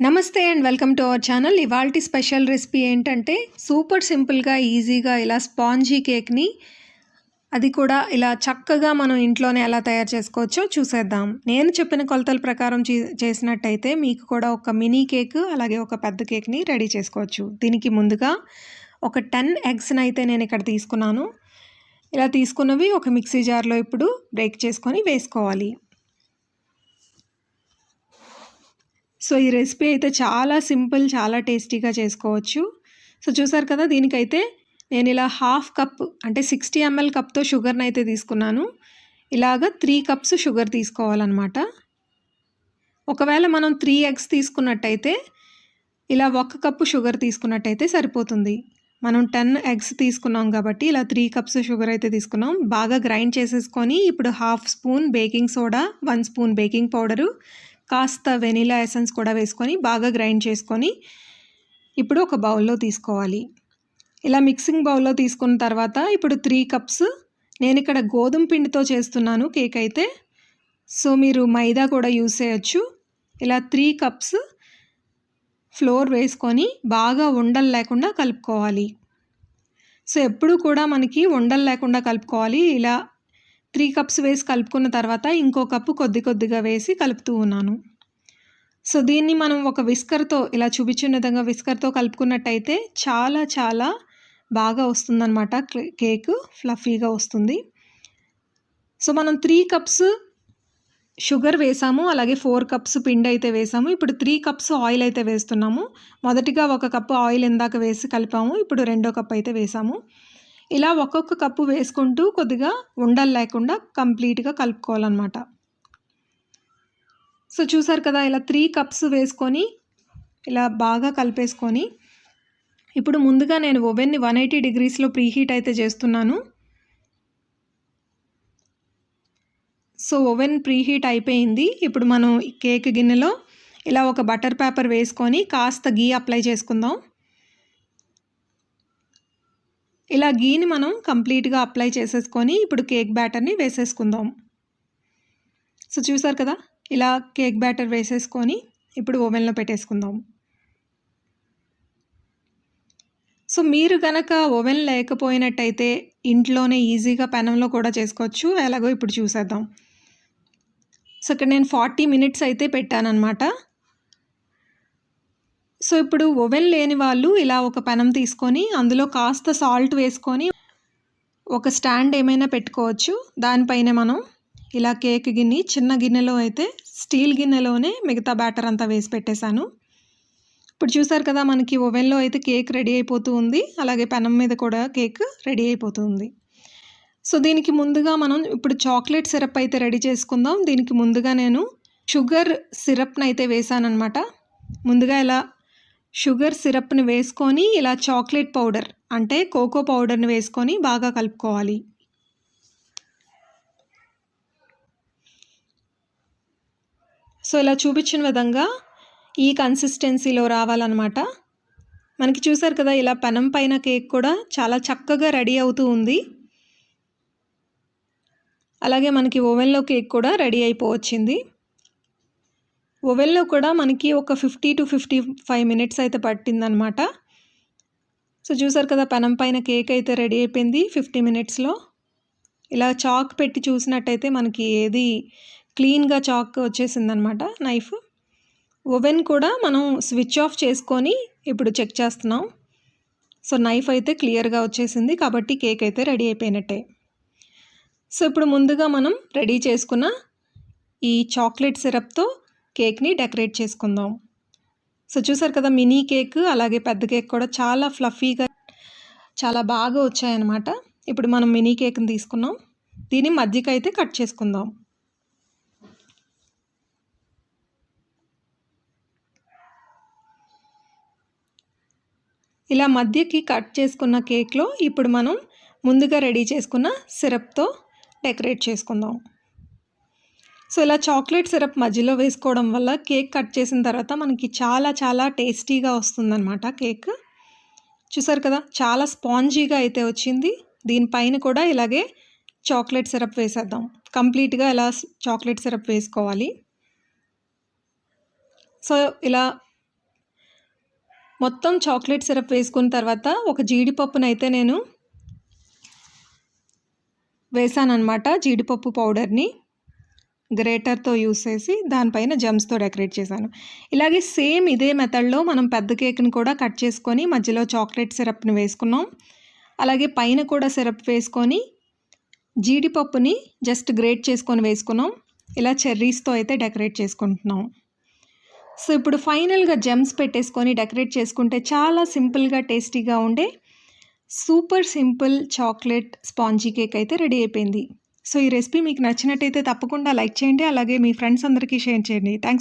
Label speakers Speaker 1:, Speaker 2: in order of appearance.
Speaker 1: నమస్తే and welcome to our channel. ఇవాల్టి special recipe ఏంటంటే సూపర్ సింపుల్గా ఈజీగా ఇలా స్పాంజీ కేక్ని అది కూడా ఇలా చక్కగా మనం ఇంట్లోనే ఎలా తయారు చేసుకోవచ్చో చూసేద్దాం. నేను చెప్పిన కొలతల ప్రకారం చేసినట్టయితే మీకు కూడా ఒక మినీ కేక్ అలాగే ఒక పెద్ద కేక్ని రెడీ చేసుకోవచ్చు. దీనికి ముందుగా ఒక 10 ఎగ్స్ని అయితే నేను ఇక్కడ తీసుకున్నాను. ఇలా తీసుకున్నవి ఒక మిక్సీ జార్లో ఇప్పుడు బ్రేక్ చేసుకొని వేసుకోవాలి. సో ఈ రెసిపీ అయితే చాలా సింపుల్, చాలా టేస్టీగా చేసుకోవచ్చు. సో చూసారు కదా, దీనికైతే నేను ఇలా హాఫ్ కప్ అంటే 60 ml కప్తో షుగర్ని అయితే తీసుకున్నాను. ఇలాగ 3 కప్స్ షుగర్ తీసుకోవాలన్నమాట. ఒకవేళ మనం 3 ఎగ్స్ తీసుకున్నట్టయితే ఇలా 1 కప్పు షుగర్ తీసుకున్నట్టయితే సరిపోతుంది. మనం 10 ఎగ్స్ తీసుకున్నాం కాబట్టి ఇలా 3 కప్స్ షుగర్ అయితే తీసుకున్నాం. బాగా గ్రైండ్ చేసేసుకొని ఇప్పుడు half spoon baking soda, 1 spoon baking powder, కాస్త వెనిలా ఎసెన్స్ కూడా వేసుకొని బాగా గ్రైండ్ చేసుకొని ఇప్పుడు ఒక బౌల్లో తీసుకోవాలి. ఇలా మిక్సింగ్ బౌల్లో తీసుకున్న తర్వాత ఇప్పుడు 3 కప్స్ నేను ఇక్కడ గోధుమ పిండితో చేస్తున్నాను కేక్ అయితే. సో మీరు మైదా కూడా యూజ్ చేయొచ్చు. ఇలా 3 కప్స్ ఫ్లోర్ వేసుకొని బాగా ఉండలు లేకుండా కలుపుకోవాలి. సో ఎప్పుడు కూడా మనకి ఉండలు లేకుండా కలుపుకోవాలి. ఇలా 3 కప్స్ వేసి కలుపుకున్న తర్వాత ఇంకో కప్పు కొద్దిగా వేసి కలుపుతూ ఉన్నాను. సో దీన్ని మనం ఒక విస్కర్తో ఇలా చూపించిన విధంగా విస్కర్తో కలుపుకున్నట్టయితే చాలా చాలా బాగా వస్తుందన్నమాట. కేక్ ఫ్లఫీగా వస్తుంది. సో మనం 3 కప్స్ షుగర్ వేసాము, అలాగే 4 కప్స్ పిండి అయితే వేసాము. ఇప్పుడు 3 కప్స్ ఆయిల్ అయితే వేస్తున్నాము. మొదటిగా 1 కప్పు ఆయిల్ ఇందాక వేసి కలిపాము, ఇప్పుడు 2వ కప్పు అయితే వేసాము. ఇలా ఒక్కొక్క కప్పు వేసుకుంటూ కొద్దిగా ఉండలు లేకుండా కంప్లీట్గా కలుపుకోవాలన్నమాట. సో చూసారు కదా, ఇలా 3 కప్స్ వేసుకొని ఇలా బాగా కలిపేసుకొని ఇప్పుడు ముందుగా నేను ఓవెన్ని 180 degreesలో ప్రీహీట్ అయితే చేస్తున్నాను. సో ఓవెన్ ప్రీహీట్ అయిపోయింది. ఇప్పుడు మనం కేక్ గిన్నెలో ఇలా ఒక బటర్ పేపర్ వేసుకొని కాస్త గీ అప్లై చేసుకుందాం. ఇలా గీని మనం కంప్లీట్గా అప్లై చేసేసుకొని ఇప్పుడు కేక్ బ్యాటర్ని వేసేసుకుందాం. సో చూసారు కదా, ఇలా కేక్ బ్యాటర్ వేసేసుకొని ఇప్పుడు ఓవెన్లో పెట్టేసుకుందాం. సో మీరు కనుక ఓవెన్ లేకపోయినట్టయితే ఇంట్లోనే ఈజీగా పెనంలో కూడా చేసుకోవచ్చు. ఎలాగో ఇప్పుడు చూసేద్దాం. సో ఇక్కడ నేను 40 minutes అయితే పెట్టానన్నమాట. సో ఇప్పుడు ఓవెన్ లేని వాళ్ళు ఇలా ఒక పెనం తీసుకొని అందులో కాస్త సాల్ట్ వేసుకొని ఒక స్టాండ్ ఏమైనా పెట్టుకోవచ్చు. దానిపైన మనం ఇలా కేక్ గిన్నె చిన్న గిన్నెలో అయితే స్టీల్ గిన్నెలోనే మిగతా బ్యాటర్ అంతా వేసి పెట్టేశాను. ఇప్పుడు చూసారు కదా, మనకి ఓవెన్లో అయితే కేక్ రెడీ అయిపోతూ ఉంది, అలాగే పెనం మీద కూడా కేక్ రెడీ అయిపోతుంది. సో దీనికి ముందుగా మనం ఇప్పుడు చాక్లెట్ సిరప్ అయితే రెడీ చేసుకుందాం. దీనికి ముందుగా నేను షుగర్ సిరప్ని అయితే వేసానన్నమాట. ముందుగా ఇలా షుగర్ సిరప్ని వేసుకొని ఇలా చాక్లెట్ పౌడర్ అంటే కోకో పౌడర్ని వేసుకొని బాగా కలుపుకోవాలి. సో ఇలా చూపించిన విధంగా ఈ కన్సిస్టెన్సీలో రావాలన్నమాట. మనకి చూసారు కదా, ఇలా పెనం పైన కేక్ కూడా చాలా చక్కగా రెడీ అవుతూ ఉంది. అలాగే మనకి ఓవెన్లో కేక్ కూడా రెడీ అయిపోవచ్చింది. ఓవెన్లో కూడా మనకి ఒక 50 to 55 minutes అయితే పట్టిందనమాట. సో చూసారు కదా, పెనం పైన కేక్ అయితే రెడీ అయిపోయింది 50 minutesలో. ఇలా చాక్ పెట్టి చూసినట్టయితే మనకి ఏది క్లీన్గా చాక్ వచ్చేసిందనమాట నైఫ్. ఓవెన్ కూడా మనం స్విచ్ ఆఫ్ చేసుకొని ఇప్పుడు చెక్ చేస్తున్నాం. సో నైఫ్ అయితే క్లియర్గా వచ్చేసింది కాబట్టి కేక్ అయితే రెడీ అయిపోయినట్టే. సో ఇప్పుడు ముందుగా మనం రెడీ చేసుకున్న ఈ చాక్లెట్ సిరప్తో కేక్ని డెకరేట్ చేసుకుందాం. సో చూసారు కదా, మినీ కేక్ అలాగే పెద్ద కేక్ కూడా చాలా ఫ్లఫీగా చాలా బాగా వచ్చాయన్నమాట. ఇప్పుడు మనం మినీ కేక్ని తీసుకున్నాం, దీన్ని మధ్యకి అయితే కట్ చేసుకుందాం. ఇలా మధ్యకి కట్ చేసుకున్న కేక్లో ఇప్పుడు మనం ముందుగా రెడీ చేసుకున్న సిరప్తో డెకరేట్ చేసుకుందాం. సో ఇలా చాక్లెట్ సిరప్ మధ్యలో వేసుకోవడం వల్ల కేక్ కట్ చేసిన తర్వాత మనకి చాలా చాలా టేస్టీగా వస్తుందన్నమాట కేక్. చూసారు కదా, చాలా స్పాంజీగా అయితే వచ్చింది. దీనిపైన కూడా ఇలాగే చాక్లెట్ సిరప్ వేసేద్దాం. కంప్లీట్గా ఇలా చాక్లెట్ సిరప్ వేసుకోవాలి. సో ఇలా మొత్తం చాక్లెట్ సిరప్ వేసుకున్న తర్వాత ఒక జీడిపప్పునైతే నేను వేసానన్నమాట. జీడిపప్పు పౌడర్ని గ్రేటర్తో యూస్ చేసి దానిపైన జెమ్స్తో డెకరేట్ చేశాను. ఇలాగే సేమ్ ఇదే మెథడ్లో మనం పెద్ద కేక్ని కూడా కట్ చేసుకొని మధ్యలో చాక్లెట్ సిరప్ని వేసుకున్నాం. అలాగే పైన కూడా సిరప్ వేసుకొని జీడిపప్పుని జస్ట్ గ్రేట్ చేసుకొని వేసుకున్నాం. ఇలా చెర్రీస్తో అయితే డెకరేట్ చేసుకుంటున్నాం. సో ఇప్పుడు ఫైనల్గా జెమ్స్ పెట్టేసుకొని డెకరేట్ చేసుకుంటే చాలా సింపుల్గా టేస్టీగా ఉండే super simple chocolate spongy cake అయితే రెడీ అయిపోయింది. సో ఈ రెసిపీ మీకు నచ్చినట్టయితే తప్పకుండా లైక్ చేయండి. అలాగే మీ ఫ్రెండ్స్ అందరికీ షేర్ చేయండి. థ్యాంక్స్.